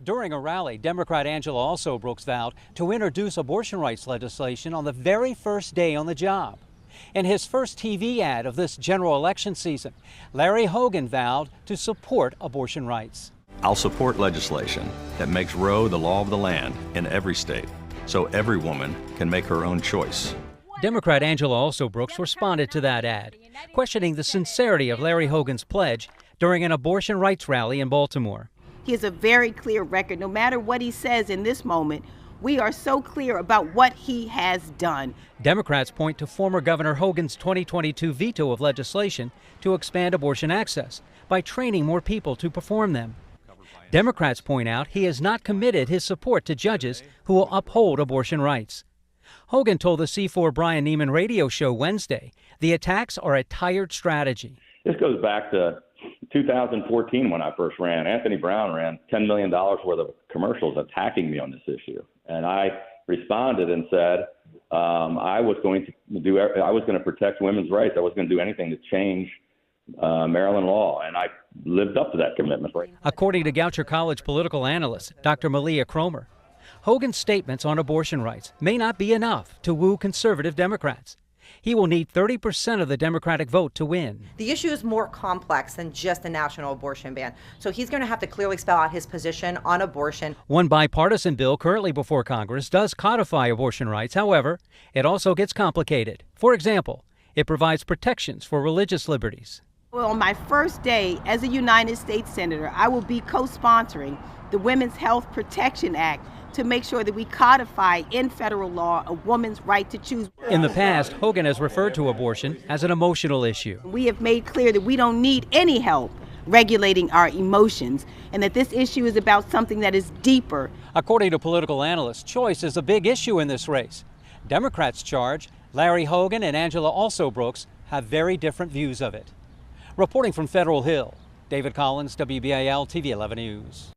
During a rally, Democrat Angela Alsobrooks vowed to introduce abortion rights legislation on the very first day on the job. In his first TV ad of this general election season, Larry Hogan vowed to support abortion rights. I'll support legislation that makes Roe the law of the land in every state, so every woman can make her own choice. Democrat Angela Alsobrooks responded to that ad, questioning the sincerity of Larry Hogan's pledge during an abortion rights rally in Baltimore. He has a very clear record. No matter what he says in this moment, we are so clear about what he has done. Democrats point to former Governor Hogan's 2022 veto of legislation to expand abortion access by training more people to perform them. Democrats point out he has not committed his support to judges who will uphold abortion rights. Hogan told the C4 Brian Neiman radio show Wednesday the attacks are a tired strategy. This goes back to 2014 when I first ran. Anthony Brown ran $10 million worth of commercials attacking me on this issue. And I responded and said I was going to protect women's rights. I wasn't going to do anything to change Maryland law, and I lived up to that commitment. According to Goucher College political analyst Dr. Malia Cromer, Hogan's statements on abortion rights may not be enough to woo conservative Democrats. He will need 30% of the Democratic vote to win. The issue is more complex than just a national abortion ban, so he's going to have to clearly spell out his position on abortion. One bipartisan bill currently before Congress does codify abortion rights. However, it also gets complicated. For example, it provides protections for religious liberties. Well, on my first day as a United States Senator, I will be co-sponsoring the Women's Health Protection Act to make sure that we codify in federal law a woman's right to choose. In the past, Hogan has referred to abortion as an emotional issue. We have made clear that we don't need any help regulating our emotions and that this issue is about something that is deeper. According to political analysts, choice is a big issue in this race. Democrats charge Larry Hogan and Angela Alsobrooks have very different views of it. Reporting from Federal Hill, David Collins, WBAL TV 11 News.